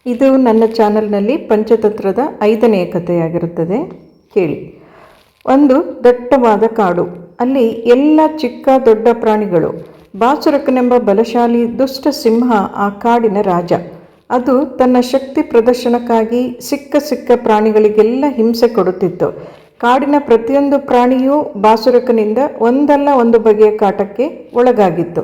ಇದು ನನ್ನ ಚಾನಲ್ನಲ್ಲಿ ಪಂಚತಂತ್ರದ 5ನೇ ಕಥೆಯಾಗಿರುತ್ತದೆ. ಕೇಳಿ. ಒಂದು ದಟ್ಟವಾದ ಕಾಡು. ಅಲ್ಲಿ ಎಲ್ಲ ಚಿಕ್ಕ ದೊಡ್ಡ ಪ್ರಾಣಿಗಳು. ಬಾಸುರಕನೆಂಬ ಬಲಶಾಲಿ ದುಷ್ಟ ಸಿಂಹ ಆ ಕಾಡಿನ ರಾಜ. ಅದು ತನ್ನ ಶಕ್ತಿ ಪ್ರದರ್ಶನಕ್ಕಾಗಿ ಸಿಕ್ಕ ಪ್ರಾಣಿಗಳಿಗೆಲ್ಲ ಹಿಂಸೆ ಕೊಡುತ್ತಿತ್ತು. ಕಾಡಿನ ಪ್ರತಿಯೊಂದು ಪ್ರಾಣಿಯೂ ಬಾಸುರಕನಿಂದ ಒಂದಲ್ಲ ಒಂದು ಬಗೆಯ ಕಾಟಕ್ಕೆ ಒಳಗಾಗಿತ್ತು.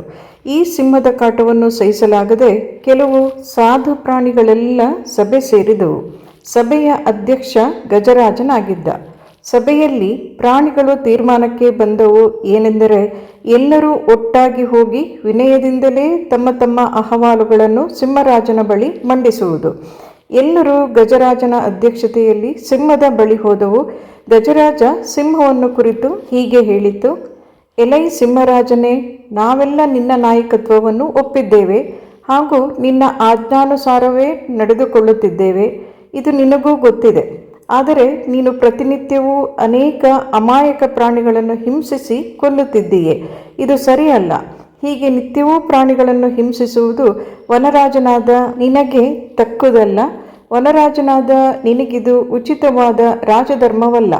ಈ ಸಿಂಹದ ಕಾಟವನ್ನು ಸಹಿಸಲಾಗದೆ ಕೆಲವು ಸಾಧು ಪ್ರಾಣಿಗಳೆಲ್ಲ ಸಭೆ ಸೇರಿದವು. ಸಭೆಯ ಅಧ್ಯಕ್ಷ ಗಜರಾಜನಾಗಿದ್ದ. ಸಭೆಯಲ್ಲಿ ಪ್ರಾಣಿಗಳು ತೀರ್ಮಾನಕ್ಕೆ ಬಂದವು. ಏನೆಂದರೆ, ಎಲ್ಲರೂ ಒಟ್ಟಾಗಿ ಹೋಗಿ ವಿನಯದಿಂದಲೇ ತಮ್ಮ ತಮ್ಮ ಅಹವಾಲುಗಳನ್ನು ಸಿಂಹರಾಜನ ಬಳಿ ಮಂಡಿಸುವುದು. ಎಲ್ಲರೂ ಗಜರಾಜನ ಅಧ್ಯಕ್ಷತೆಯಲ್ಲಿ ಸಿಂಹದ ಬಳಿ ಹೋದವು. ಗಜರಾಜ ಸಿಂಹವನ್ನು ಕುರಿತು ಹೀಗೆ ಹೇಳಿತು: ಎಲೈ ಸಿಂಹರಾಜನೇ, ನಾವೆಲ್ಲ ನಿನ್ನ ನಾಯಕತ್ವವನ್ನು ಒಪ್ಪಿದ್ದೇವೆ ಹಾಗೂ ನಿನ್ನ ಆಜ್ಞಾನುಸಾರವೇ ನಡೆದುಕೊಳ್ಳುತ್ತಿದ್ದೇವೆ. ಇದು ನಿನಗೂ ಗೊತ್ತಿದೆ. ಆದರೆ ನೀನು ಪ್ರತಿನಿತ್ಯವೂ ಅನೇಕ ಅಮಾಯಕ ಪ್ರಾಣಿಗಳನ್ನು ಹಿಂಸಿಸಿ ಕೊಲ್ಲುತ್ತಿದ್ದೀಯೆ. ಇದು ಸರಿಯಲ್ಲ. ಹೀಗೆ ನಿತ್ಯವೂ ಪ್ರಾಣಿಗಳನ್ನು ಹಿಂಸಿಸುವುದು ವನರಾಜನಾದ ನಿನಗೆ ತಕ್ಕುದಲ್ಲ. ವನರಾಜನಾದ ನಿನಗಿದು ಉಚಿತವಾದ ರಾಜಧರ್ಮವಲ್ಲ.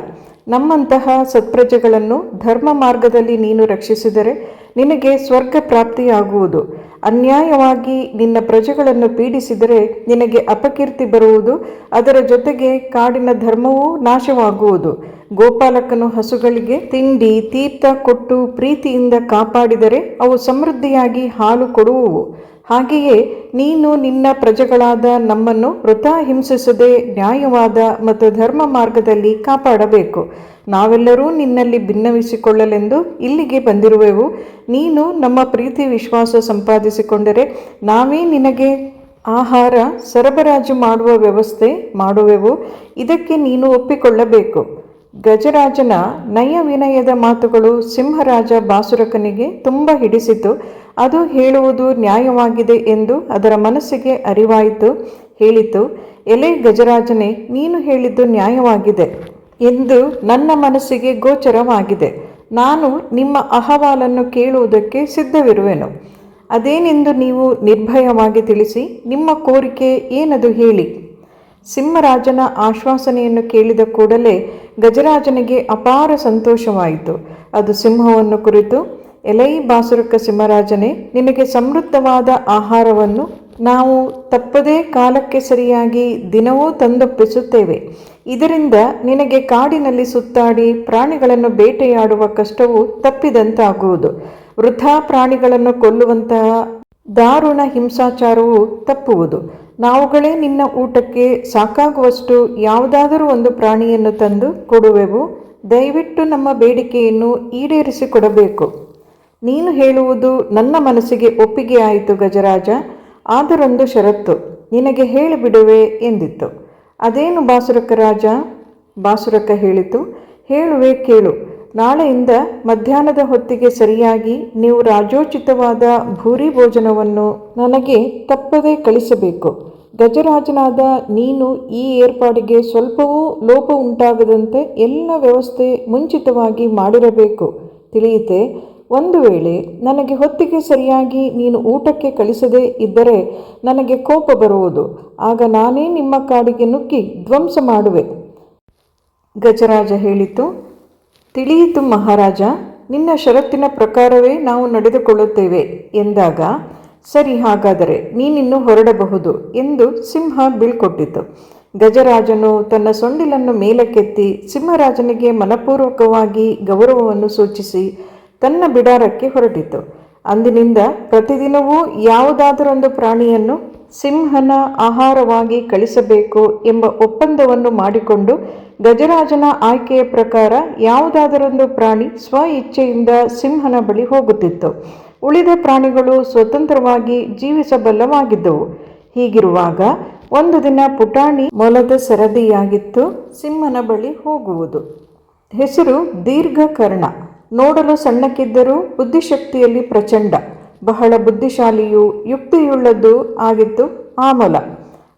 ನಮ್ಮಂತಹ ಸತ್ಪ್ರಜೆಗಳನ್ನು ಧರ್ಮ ಮಾರ್ಗದಲ್ಲಿ ನೀನು ರಕ್ಷಿಸಿದರೆ ನಿನಗೆ ಸ್ವರ್ಗ ಪ್ರಾಪ್ತಿಯಾಗುವುದು. ಅನ್ಯಾಯವಾಗಿ ನಿನ್ನ ಪ್ರಜೆಗಳನ್ನು ಪೀಡಿಸಿದರೆ ನಿನಗೆ ಅಪಕೀರ್ತಿ ಬರುವುದು. ಅದರ ಜೊತೆಗೆ ಕಾಡಿನ ಧರ್ಮವೂ ನಾಶವಾಗುವುದು. ಗೋಪಾಲಕನು ಹಸುಗಳಿಗೆ ತಿಂಡಿ ತೀರ್ಥ ಕೊಟ್ಟು ಪ್ರೀತಿಯಿಂದ ಕಾಪಾಡಿದರೆ ಅವು ಸಮೃದ್ಧಿಯಾಗಿ ಹಾಲು ಕೊಡುವವು. ಹಾಗೆಯೇ ನೀನು ನಿನ್ನ ಪ್ರಜೆಗಳಾದ ನಮ್ಮನ್ನು ವೃಥಾ ಹಿಂಸಿಸದೆ ನ್ಯಾಯವಾದ ಮತ್ತು ಧರ್ಮ ಮಾರ್ಗದಲ್ಲಿ ಕಾಪಾಡಬೇಕು. ನಾವೆಲ್ಲರೂ ನಿನ್ನಲ್ಲಿ ಭಿನ್ನವಿಸಿಕೊಳ್ಳಲೆಂದು ಇಲ್ಲಿಗೆ ಬಂದಿರುವೆವು. ನೀನು ನಮ್ಮ ಪ್ರೀತಿ ವಿಶ್ವಾಸ ಸಂಪಾದಿಸಿಕೊಂಡರೆ ನಾವೇ ನಿನಗೆ ಆಹಾರ ಸರಬರಾಜು ಮಾಡುವ ವ್ಯವಸ್ಥೆ ಮಾಡುವೆವು. ಇದಕ್ಕೆ ನೀನು ಒಪ್ಪಿಕೊಳ್ಳಬೇಕು. ಗಜರಾಜನ ನಯ ವಿನಯದ ಮಾತುಗಳು ಸಿಂಹರಾಜ ಬಾಸುರಕನಿಗೆ ತುಂಬ ಹಿಡಿಸಿತು. ಅದು ಹೇಳುವುದು ನ್ಯಾಯವಾಗಿದೆ ಎಂದು ಅದರ ಮನಸ್ಸಿಗೆ ಅರಿವಾಯಿತು. ಹೇಳಿತು: ಎಲೆ ಗಜರಾಜನೇ, ನೀನು ಹೇಳಿದ್ದು ನ್ಯಾಯವಾಗಿದೆ ಎಂದು ನನ್ನ ಮನಸ್ಸಿಗೆ ಗೋಚರವಾಗಿದೆ. ನಾನು ನಿಮ್ಮ ಅಹವಾಲನ್ನು ಕೇಳುವುದಕ್ಕೆ ಸಿದ್ಧವಿರುವೆನು. ಅದೇನೆಂದು ನೀವು ನಿರ್ಭಯವಾಗಿ ತಿಳಿಸಿ. ನಿಮ್ಮ ಕೋರಿಕೆ ಏನದು ಹೇಳಿ. ಸಿಂಹರಾಜನ ಆಶ್ವಾಸನೆಯನ್ನು ಕೇಳಿದ ಕೂಡಲೇ ಗಜರಾಜನಿಗೆ ಅಪಾರ ಸಂತೋಷವಾಯಿತು. ಅದು ಸಿಂಹವನ್ನು ಕುರಿತು: ಎಲೈ ಬಾಸುರಕ ಸಿಂಹರಾಜನೇ, ನಿನಗೆ ಸಮೃದ್ಧವಾದ ಆಹಾರವನ್ನು ನಾವು ತಪ್ಪದೇ ಕಾಲಕ್ಕೆ ಸರಿಯಾಗಿ ದಿನವೂ ತಂದೊಪ್ಪಿಸುತ್ತೇವೆ. ಇದರಿಂದ ನಿನಗೆ ಕಾಡಿನಲ್ಲಿ ಸುತ್ತಾಡಿ ಪ್ರಾಣಿಗಳನ್ನು ಬೇಟೆಯಾಡುವ ಕಷ್ಟವು ತಪ್ಪಿದಂತಾಗುವುದು. ವೃಥಾ ಪ್ರಾಣಿಗಳನ್ನು ಕೊಲ್ಲುವಂತಹ ದಾರುಣ ಹಿಂಸಾಚಾರವು ತಪ್ಪುವುದು. ನಾವುಗಳೇ ನಿನ್ನ ಊಟಕ್ಕೆ ಸಾಕಾಗುವಷ್ಟು ಯಾವುದಾದರೂ ಒಂದು ಪ್ರಾಣಿಯನ್ನು ತಂದು ಕೊಡುವೆವು. ದಯವಿಟ್ಟು ನಮ್ಮ ಬೇಡಿಕೆಯನ್ನು ಈಡೇರಿಸಿಕೊಡಬೇಕು. ನೀನು ಹೇಳುವುದು ನನ್ನ ಮನಸ್ಸಿಗೆ ಒಪ್ಪಿಗೆ ಆಯಿತು ಗಜರಾಜ. ಆದರೊಂದು ಷರತ್ತು ನಿನಗೆ ಹೇಳಿಬಿಡುವೆ ಎಂದಿತ್ತು. ಅದೇನು ಬಾಸುರಕ ರಾಜ? ಬಾಸುರಕ ಹೇಳಿತು: ಹೇಳುವೆ ಕೇಳು. ನಾಳೆಯಿಂದ ಮಧ್ಯಾಹ್ನದ ಹೊತ್ತಿಗೆ ಸರಿಯಾಗಿ ನೀವು ರಾಜೋಚಿತವಾದ ಭೂರಿ ಭೋಜನವನ್ನು ನನಗೆ ತಪ್ಪದೇ ಕಳಿಸಬೇಕು. ಗಜರಾಜನಾದ ನೀನು ಈ ಏರ್ಪಾಡಿಗೆ ಸ್ವಲ್ಪವೂ ಲೋಪ ಉಂಟಾಗದಂತೆ ಎಲ್ಲ ವ್ಯವಸ್ಥೆ ಮುಂಚಿತವಾಗಿ ಮಾಡಿರಬೇಕು. ತಿಳಿಯಿತೆ? ಒಂದು ವೇಳೆ ನನಗೆ ಹೊತ್ತಿಗೆ ಸರಿಯಾಗಿ ನೀನು ಊಟಕ್ಕೆ ಕಳಿಸದೇ ಇದ್ದರೆ ನನಗೆ ಕೋಪ ಬರುವುದು. ಆಗ ನಾನೇ ನಿಮ್ಮ ಕಾಡಿಗೆ ನುಗ್ಗಿ ಧ್ವಂಸ ಮಾಡುವೆ. ಗಜರಾಜ ಹೇಳಿತು: ತಿಳಿಯಿತು ಮಹಾರಾಜ, ನಿನ್ನ ಷರತ್ತಿನ ಪ್ರಕಾರವೇ ನಾವು ನಡೆದುಕೊಳ್ಳುತ್ತೇವೆ ಎಂದಾಗ, ಸರಿ, ಹಾಗಾದರೆ ನೀನಿನ್ನು ಹೊರಡಬಹುದು ಎಂದು ಸಿಂಹ ಬೀಳ್ಕೊಟ್ಟಿತು. ಗಜರಾಜನು ತನ್ನ ಸೊಂಡಿಲನ್ನು ಮೇಲಕ್ಕೆತ್ತಿ ಸಿಂಹರಾಜನಿಗೆ ಮನಪೂರ್ವಕವಾಗಿ ಗೌರವವನ್ನು ಸೂಚಿಸಿ ತನ್ನ ಬಿಡಾರಕ್ಕೆ ಹೊರಟಿತು. ಅಂದಿನಿಂದ ಪ್ರತಿದಿನವೂ ಯಾವುದಾದರೊಂದು ಪ್ರಾಣಿಯನ್ನು ಸಿಂಹನ ಆಹಾರವಾಗಿ ಕಳಿಸಬೇಕು ಎಂಬ ಒಪ್ಪಂದವನ್ನು ಮಾಡಿಕೊಂಡು ಗಜರಾಜನ ಆಯ್ಕೆಯ ಪ್ರಕಾರ ಯಾವುದಾದರೊಂದು ಪ್ರಾಣಿ ಸ್ವ ಇಚ್ಛೆಯಿಂದ ಸಿಂಹನ ಬಳಿ ಹೋಗುತ್ತಿತ್ತು. ಉಳಿದ ಪ್ರಾಣಿಗಳು ಸ್ವತಂತ್ರವಾಗಿ ಜೀವಿಸಬಲ್ಲವಾಗಿದ್ದವು. ಹೀಗಿರುವಾಗ ಒಂದು ದಿನ ಪುಟಾಣಿ ಮೊಲದ ಸರದಿಯಾಗಿತ್ತು ಸಿಂಹನ ಬಳಿ ಹೋಗುವುದು. ಹೆಸರು ದೀರ್ಘಕರ್ಣ. ನೋಡಲು ಸಣ್ಣಕ್ಕಿದ್ದರೂ ಬುದ್ಧಿಶಕ್ತಿಯಲ್ಲಿ ಪ್ರಚಂಡ. ಬಹಳ ಬುದ್ಧಿಶಾಲಿಯೂ ಯುಕ್ತಿಯುಳ್ಳದ್ದು ಆಗಿತ್ತು ಆ ಮೊಲ.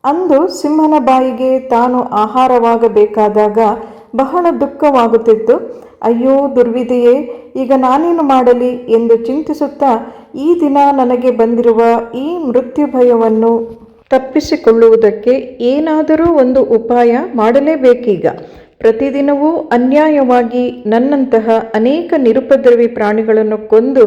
ಅಂದು ಸಿಂಹನ ಬಾಯಿಗೆ ತಾನು ಆಹಾರವಾಗಬೇಕಾದಾಗ ಬಹಳ ದುಃಖವಾಗುತ್ತಿತ್ತು. ಅಯ್ಯೋ ದುರ್ವಿಧಿಯೇ, ಈಗ ನಾನೇನು ಮಾಡಲಿ ಎಂದು ಚಿಂತಿಸುತ್ತಾ ಈ ದಿನ ನನಗೆ ಬಂದಿರುವ ಈ ಮೃತ್ಯು ಭಯವನ್ನು ತಪ್ಪಿಸಿಕೊಳ್ಳುವುದಕ್ಕೆ ಏನಾದರೂ ಒಂದು ಉಪಾಯ ಮಾಡಲೇಬೇಕೀಗ. ಪ್ರತಿದಿನವೂ ಅನ್ಯಾಯವಾಗಿ ನನ್ನಂತಹ ಅನೇಕ ನಿರುಪದ್ರವಿ ಪ್ರಾಣಿಗಳನ್ನು ಕೊಂದು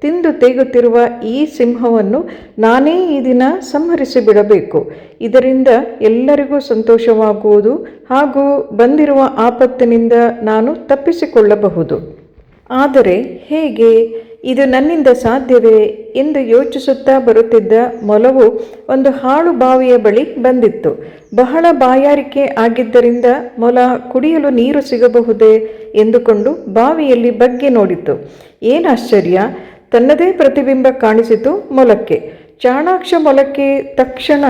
ತಿಂದು ತೇಗುತ್ತಿರುವ ಈ ಸಿಂಹವನ್ನು ನಾನೇ ಈ ದಿನ ಸಂಹರಿಸಿಬಿಡಬೇಕು. ಇದರಿಂದ ಎಲ್ಲರಿಗೂ ಸಂತೋಷವಾಗುವುದು ಹಾಗೂ ಬಂದಿರುವ ಆಪತ್ತಿನಿಂದ ನಾನು ತಪ್ಪಿಸಿಕೊಳ್ಳಬಹುದು. ಆದರೆ ಹೇಗೆ? ಇದು ನನ್ನಿಂದ ಸಾಧ್ಯವೇ ಎಂದು ಯೋಚಿಸುತ್ತಾ ಬರುತ್ತಿದ್ದ ಮೊಲವು ಒಂದು ಹಾಳು ಬಾವಿಯ ಬಳಿ ಬಂದಿತ್ತು. ಬಹಳ ಬಾಯಾರಿಕೆ ಆಗಿದ್ದರಿಂದ ಮೊಲ ಕುಡಿಯಲು ನೀರು ಸಿಗಬಹುದೇ ಎಂದುಕೊಂಡು ಬಾವಿಯಲ್ಲಿ ಬಗ್ಗಿ ನೋಡಿತು. ಏನಾಶ್ಚರ್ಯ! ತನ್ನದೇ ಪ್ರತಿಬಿಂಬ ಕಾಣಿಸಿತು ಮೊಲಕ್ಕೆ. ಚಾಣಾಕ್ಷ ಮೊಲಕ್ಕೆ ತಕ್ಷಣ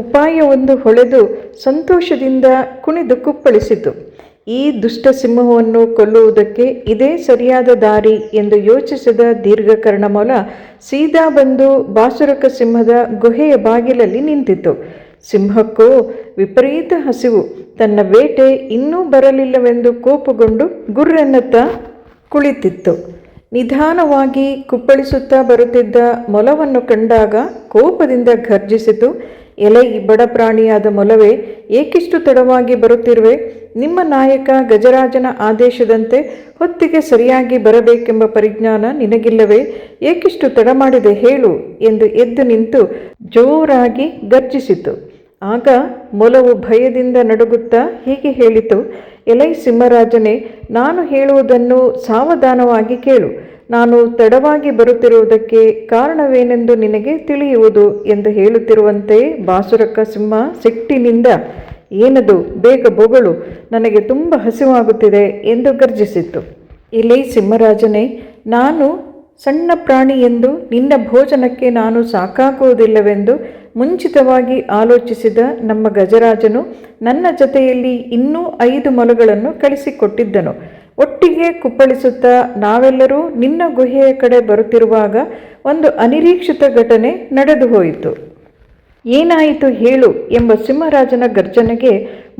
ಉಪಾಯವೊಂದು ಹೊಳೆದು ಸಂತೋಷದಿಂದ ಕುಣಿದು ಕುಪ್ಪಳಿಸಿತು. ಈ ದುಷ್ಟ ಸಿಂಹವನ್ನು ಕೊಲ್ಲುವುದಕ್ಕೆ ಇದೇ ಸರಿಯಾದ ದಾರಿ ಎಂದು ಯೋಚಿಸಿದ ದೀರ್ಘಕರ್ಣ ಮೊಲ ಸೀದಾ ಬಂದು ಬಾಸುರಕ ಸಿಂಹದ ಗುಹೆಯ ಬಾಗಿಲಲ್ಲಿ ನಿಂತಿತು. ಸಿಂಹಕ್ಕೂ ವಿಪರೀತ ಹಸಿವು. ತನ್ನ ಬೇಟೆ ಇನ್ನೂ ಬರಲಿಲ್ಲವೆಂದು ಕೋಪಗೊಂಡು ಗುರ್ರೆನ್ನುತ್ತಾ ಕುಳಿತಿತ್ತು. ನಿಧಾನವಾಗಿ ಕುಪ್ಪಳಿಸುತ್ತಾ ಬರುತ್ತಿದ್ದ ಮೊಲವನ್ನು ಕಂಡಾಗ ಕೋಪದಿಂದ ಘರ್ಜಿಸಿತು. ಎಲೈ ಬಡ ಪ್ರಾಣಿಯಾದ ಮೊಲವೇ, ಏಕಿಷ್ಟು ತಡವಾಗಿ ಬರುತ್ತಿರುವೆ? ನಿಮ್ಮ ನಾಯಕ ಗಜರಾಜನ ಆದೇಶದಂತೆ ಹೊತ್ತಿಗೆ ಸರಿಯಾಗಿ ಬರಬೇಕೆಂಬ ಪರಿಜ್ಞಾನ ನಿನಗಿಲ್ಲವೇ? ಏಕಿಷ್ಟು ತಡ ಮಾಡಿದೆ ಹೇಳು ಎಂದು ಎದ್ದು ನಿಂತು ಜೋರಾಗಿ ಗರ್ಜಿಸಿತು. ಆಗ ಮೊಲವು ಭಯದಿಂದ ನಡುಗುತ್ತಾ ಹೀಗೆ ಹೇಳಿತು: ಎಲೈ ಸಿಂಹರಾಜನೇ, ನಾನು ಹೇಳುವುದನ್ನು ಸಾವಧಾನವಾಗಿ ಕೇಳು. ನಾನು ತಡವಾಗಿ ಬರುತ್ತಿರುವುದಕ್ಕೆ ಕಾರಣವೇನೆಂದು ನಿನಗೆ ತಿಳಿಯುವುದು ಎಂದು ಹೇಳುತ್ತಿರುವಂತೆ ಬಾಸುರಕ ಸಿಂಹ ಸಿಟ್ಟಿನಿಂದ, ಏನದು, ಬೇಗ ಬೊಗಳು, ನನಗೆ ತುಂಬ ಹಸಿವಾಗುತ್ತಿದೆ ಎಂದು ಗರ್ಜಿಸಿತು. ಎಲೈ ಸಿಂಹರಾಜನೇ, ನಾನು ಸಣ್ಣ ಪ್ರಾಣಿ ಎಂದು ನಿನ್ನ ಭೋಜನಕ್ಕೆ ನಾನು ಸಾಕಾಗುವುದಿಲ್ಲವೆಂದು ಮುಂಚಿತವಾಗಿ ಆಲೋಚಿಸಿದ ನಮ್ಮ ಗಜರಾಜನು ನನ್ನ ಜೊತೆಯಲ್ಲಿ ಇನ್ನೂ 5 ಮೊಲಗಳನ್ನು ಕಳಿಸಿಕೊಟ್ಟಿದ್ದನು. ಒಟ್ಟಿಗೆ ಕುಪ್ಪಳಿಸುತ್ತಾ ನಾವೆಲ್ಲರೂ ನಿನ್ನ ಗುಹೆಯ ಕಡೆ ಬರುತ್ತಿರುವಾಗ ಒಂದು ಅನಿರೀಕ್ಷಿತ ಘಟನೆ ನಡೆದು ಹೋಯಿತು. ಏನಾಯಿತು ಹೇಳು ಎಂಬ ಸಿಂಹರಾಜನ ಗರ್ಜನೆಗೆ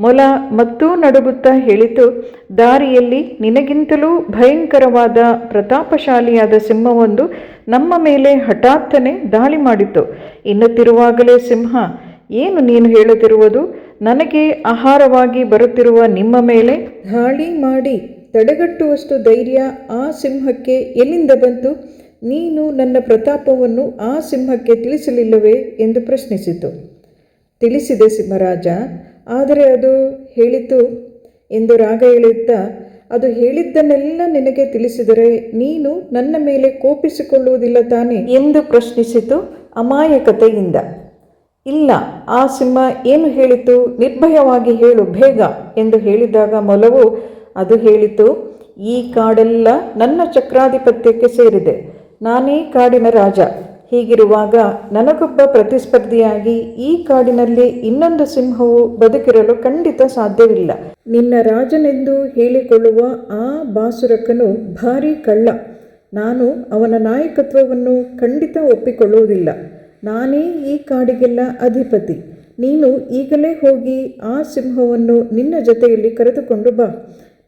ಮೊಲ ಮತ್ತೂ ನಡುಗುತ್ತಾ ಹೇಳಿತು: ದಾರಿಯಲ್ಲಿ ನಿನಗಿಂತಲೂ ಭಯಂಕರವಾದ ಪ್ರತಾಪಶಾಲಿಯಾದ ಸಿಂಹವೊಂದು ನಮ್ಮ ಮೇಲೆ ಹಠಾತ್ತನೆ ದಾಳಿ ಮಾಡಿತು ಎನ್ನುತ್ತಿರುವಾಗಲೇ ಸಿಂಹ, ಏನು ನೀನು ಹೇಳುತ್ತಿರುವುದು? ನನಗೆ ಆಹಾರವಾಗಿ ಬರುತ್ತಿರುವ ನಿಮ್ಮ ಮೇಲೆ ದಾಳಿ ಮಾಡಿ ತಡೆಗಟ್ಟುವಷ್ಟು ಧೈರ್ಯ ಆ ಸಿಂಹಕ್ಕೆ ಎಲ್ಲಿಂದ ಬಂತು? ನೀನು ನನ್ನ ಪ್ರತಾಪವನ್ನು ಆ ಸಿಂಹಕ್ಕೆ ತಿಳಿಸಲಿಲ್ಲವೇ ಎಂದು ಪ್ರಶ್ನಿಸಿತು. ತಿಳಿಸಿದೆ ಸಿಂಹರಾಜ, ಆದರೆ ಅದು ಹೇಳಿತು ಎಂದು ರಾಗ ಎಳೆಯುತ್ತಾ, ಅದು ಹೇಳಿದ್ದನ್ನೆಲ್ಲ ನಿನಗೆ ತಿಳಿಸಿದರೆ ನೀನು ನನ್ನ ಮೇಲೆ ಕೋಪಿಸಿಕೊಳ್ಳುವುದಿಲ್ಲ ತಾನೆ ಎಂದು ಪ್ರಶ್ನಿಸಿತು ಅಮಾಯಕತೆಯಿಂದ. ಇಲ್ಲ, ಆ ಸಿಂಹ ಏನು ಹೇಳಿತು? ನಿರ್ಭಯವಾಗಿ ಹೇಳು ಬೇಗ ಎಂದು ಹೇಳಿದಾಗ ಮೊಲವು, ಅದು ಹೇಳಿತು: ಈ ಕಾಡೆಲ್ಲ ನನ್ನ ಚಕ್ರಾಧಿಪತ್ಯಕ್ಕೆ ಸೇರಿದೆ. ನಾನೇ ಕಾಡಿನ ರಾಜ. ಹೀಗಿರುವಾಗ ನನಗೊಬ್ಬ ಪ್ರತಿಸ್ಪರ್ಧಿಯಾಗಿ ಈ ಕಾಡಿನಲ್ಲಿ ಇನ್ನೊಂದು ಸಿಂಹವು ಬದುಕಿರಲು ಖಂಡಿತ ಸಾಧ್ಯವಿಲ್ಲ. ನಿನ್ನ ರಾಜನೆಂದು ಹೇಳಿಕೊಳ್ಳುವ ಆ ಬಾಸುರಕನು ಭಾರೀ ಕಳ್ಳ. ನಾನು ಅವನ ನಾಯಕತ್ವವನ್ನು ಖಂಡಿತ ಒಪ್ಪಿಕೊಳ್ಳುವುದಿಲ್ಲ. ನಾನೇ ಈ ಕಾಡಿಗೆಲ್ಲ ಅಧಿಪತಿ. ನೀನು ಈಗಲೇ ಹೋಗಿ ಆ ಸಿಂಹವನ್ನು ನಿನ್ನ ಜೊತೆಯಲ್ಲಿ ಕರೆದುಕೊಂಡು ಬಾ.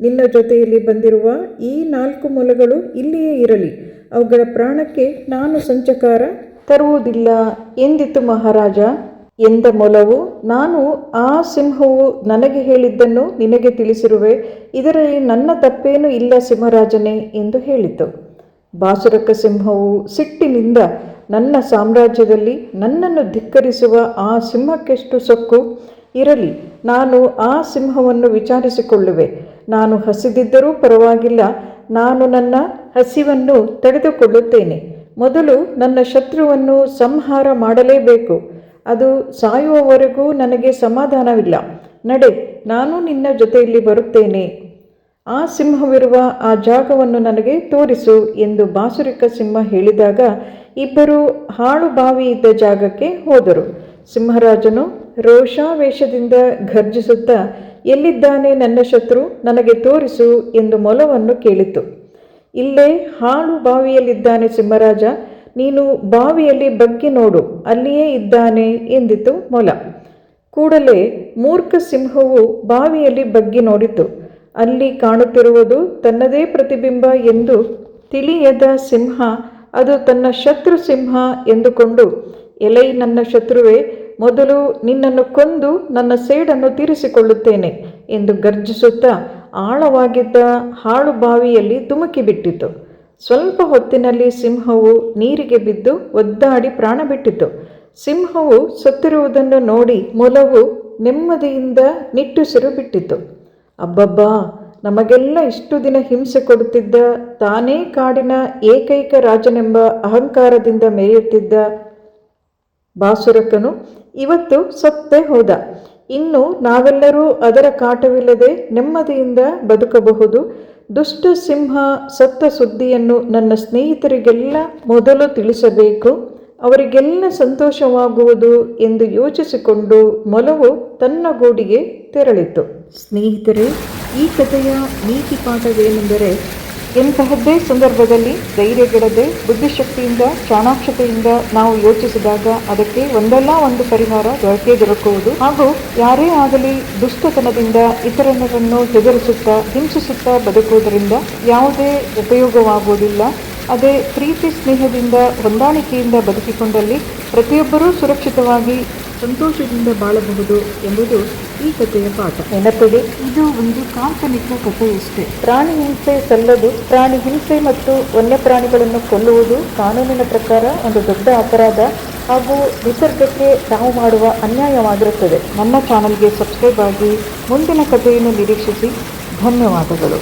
ನಿನ್ನ ಜೊತೆಯಲ್ಲಿ ಬಂದಿರುವ ಈ 4 ಮೊಲಗಳು ಇಲ್ಲಿಯೇ ಇರಲಿ. ಅವುಗಳ ಪ್ರಾಣಕ್ಕೆ ನಾನು ಸಂಚಕಾರ ತರುವುದಿಲ್ಲ ಎಂದಿತು ಮಹಾರಾಜ. ಎಂದ ಮೊಲವು, ನಾನು ಆ ಸಿಂಹವು ನನಗೆ ಹೇಳಿದ್ದನ್ನು ನಿನಗೆ ತಿಳಿಸಿರುವೆ. ಇದರಲ್ಲಿ ನನ್ನ ತಪ್ಪೇನೂ ಇಲ್ಲ ಸಿಂಹರಾಜನೇ ಎಂದು ಹೇಳಿತು. ಬಾಸುರಕ ಸಿಂಹವು ಸಿಟ್ಟಿನಿಂದ, ನನ್ನ ಸಾಮ್ರಾಜ್ಯದಲ್ಲಿ ನನ್ನನ್ನು ಧಿಕ್ಕರಿಸುವ ಆ ಸಿಂಹಕ್ಕೆಷ್ಟು ಸೊಕ್ಕು? ಇರಲಿ, ನಾನು ಆ ಸಿಂಹವನ್ನು ವಿಚಾರಿಸಿಕೊಳ್ಳುವೆ. ನಾನು ಹಸಿದಿದ್ದರೂ ಪರವಾಗಿಲ್ಲ, ನಾನು ನನ್ನ ಹಸಿವನ್ನು ತಡೆದುಕೊಳ್ಳುತ್ತೇನೆ. ಮೊದಲು ನನ್ನ ಶತ್ರುವನ್ನು ಸಂಹಾರ ಮಾಡಲೇಬೇಕು. ಅದು ಸಾಯುವವರೆಗೂ ನನಗೆ ಸಮಾಧಾನವಿಲ್ಲ. ನಡೆ, ನಾನು ನಿನ್ನ ಜೊತೆಯಲ್ಲಿ ಬರುತ್ತೇನೆ. ಆ ಸಿಂಹವಿರುವ ಆ ಜಾಗವನ್ನು ನನಗೆ ತೋರಿಸು ಎಂದು ಬಾಸುರಿಕ ಸಿಂಹ ಹೇಳಿದಾಗ ಇಬ್ಬರು ಹಾಳು ಬಾವಿ ಇದ್ದ ಜಾಗಕ್ಕೆ ಹೋದರು. ಸಿಂಹರಾಜನು ರೋಷಾವೇಶದಿಂದ ಘರ್ಜಿಸುತ್ತಾ, ಎಲ್ಲಿದ್ದಾನೆ ನನ್ನ ಶತ್ರು? ನನಗೆ ತೋರಿಸು ಎಂದು ಮೊಲವನ್ನು ಕೇಳಿತು. ಇಲ್ಲೇ ಹಾಳು ಬಾವಿಯಲ್ಲಿದ್ದಾನೆ ಸಿಂಹರಾಜ, ನೀನು ಬಾವಿಯಲ್ಲಿ ಬಗ್ಗಿ ನೋಡು, ಅಲ್ಲಿಯೇ ಇದ್ದಾನೆ ಎಂದಿತು ಮೊಲ. ಕೂಡಲೇ ಮೂರ್ಖ ಸಿಂಹವು ಬಾವಿಯಲ್ಲಿ ಬಗ್ಗಿ ನೋಡಿತು. ಅಲ್ಲಿ ಕಾಣುತ್ತಿರುವುದು ತನ್ನದೇ ಪ್ರತಿಬಿಂಬ ಎಂದು ತಿಳಿಯದ ಸಿಂಹ ಅದು ತನ್ನ ಶತ್ರು ಸಿಂಹ ಎಂದುಕೊಂಡು, ಎಲೈ ನನ್ನ ಶತ್ರುವೆ, ಮೊದಲು ನಿನ್ನನ್ನು ಕೊಂದು ನನ್ನ ಸೇಡನ್ನು ತೀರಿಸಿಕೊಳ್ಳುತ್ತೇನೆ ಎಂದು ಗರ್ಜಿಸುತ್ತಾ ಆಳವಾಗಿದ್ದ ಹಾಳು ಬಾವಿಯಲ್ಲಿ ಧುಮುಕಿಬಿಟ್ಟಿತು. ಸ್ವಲ್ಪ ಹೊತ್ತಿನಲ್ಲಿ ಸಿಂಹವು ನೀರಿಗೆ ಬಿದ್ದು ಒದ್ದಾಡಿ ಪ್ರಾಣ ಬಿಟ್ಟಿತು. ಸಿಂಹವು ಸತ್ತಿರುವುದನ್ನು ನೋಡಿ ಮೊಲವು ನೆಮ್ಮದಿಯಿಂದ ನಿಟ್ಟುಸಿರು ಬಿಟ್ಟಿತು. ಅಬ್ಬಬ್ಬಾ, ನಮಗೆಲ್ಲ ಇಷ್ಟು ದಿನ ಹಿಂಸೆ ಕೊಡುತ್ತಿದ್ದ, ತಾನೇ ಕಾಡಿನ ಏಕೈಕ ರಾಜನೆಂಬ ಅಹಂಕಾರದಿಂದ ಮೆರೆಯುತ್ತಿದ್ದ ಬಾಸುರಕನು ಇವತ್ತು ಸತ್ತೇ ಹೋದ. ಇನ್ನು ನಾವೆಲ್ಲರೂ ಅದರ ಕಾಟವಿಲ್ಲದೆ ನೆಮ್ಮದಿಯಿಂದ ಬದುಕಬಹುದು. ದುಷ್ಟ ಸಿಂಹ ಸತ್ತ ಸುದ್ದಿಯನ್ನು ನನ್ನ ಸ್ನೇಹಿತರಿಗೆಲ್ಲ ಮೊದಲು ತಿಳಿಸಬೇಕು, ಅವರಿಗೆಲ್ಲ ಸಂತೋಷವಾಗುವುದು ಎಂದು ಯೋಚಿಸಿಕೊಂಡು ಮೊಲವು ತನ್ನ ಗೂಡಿಗೆ ತೆರಳಿತು. ಸ್ನೇಹಿತರೆ, ಈ ಕಥೆಯ ನೀತಿ ಪಾಠವೇನೆಂದರೆ, ಎಂತಹದ್ದೇ ಸಂದರ್ಭದಲ್ಲಿ ಧೈರ್ಯಗೆಡದೆ ಬುದ್ಧಿಶಕ್ತಿಯಿಂದ ಚಾಣಾಕ್ಷತೆಯಿಂದ ನಾವು ಯೋಚಿಸಿದಾಗ ಅದಕ್ಕೆ ಒಂದಲ್ಲ ಒಂದು ಪರಿಹಾರ ದೊರಕುವುದು. ಹಾಗೂ ಯಾರೇ ಆಗಲಿ ದುಷ್ಟತನದಿಂದ ಇತರರನ್ನು ಹೆದರಿಸುತ್ತಾ ಹಿಂಸಿಸುತ್ತಾ ಬದುಕುವುದರಿಂದ ಯಾವುದೇ ಉಪಯೋಗವಾಗುವುದಿಲ್ಲ. ಅದೇ ಪ್ರೀತಿ ಸ್ನೇಹದಿಂದ ಹೊಂದಾಣಿಕೆಯಿಂದ ಬದುಕಿಕೊಂಡಲ್ಲಿ ಪ್ರತಿಯೊಬ್ಬರೂ ಸುರಕ್ಷಿತವಾಗಿ ಸಂತೋಷದಿಂದ ಬಾಳಬಹುದು ಎಂಬುದು ಈ ಕಥೆಯ ಪಾಠ. ನೆನಪಿಡಿ, ಇದು ಒಂದು ಕಾಲ್ಪನಿಕ ಕಥೆಯಷ್ಟೇ. ಪ್ರಾಣಿ ಹಿಂಸೆ ಸಲ್ಲದು. ಪ್ರಾಣಿ ಹಿಂಸೆ ಮತ್ತು ವನ್ಯಪ್ರಾಣಿಗಳನ್ನು ಕೊಲ್ಲುವುದು ಕಾನೂನಿನ ಪ್ರಕಾರ ಒಂದು ದೊಡ್ಡ ಅಪರಾಧ ಹಾಗೂ ನಿಸರ್ಗಕ್ಕೆ ನಾವು ಮಾಡುವ ಅನ್ಯಾಯವಾಗಿರುತ್ತದೆ. ನನ್ನ ಚಾನಲ್ಗೆ ಸಬ್ಸ್ಕ್ರೈಬ್ ಆಗಿ ಮುಂದಿನ ಕಥೆಯನ್ನು ನಿರೀಕ್ಷಿಸಿ. ಧನ್ಯವಾದಗಳು.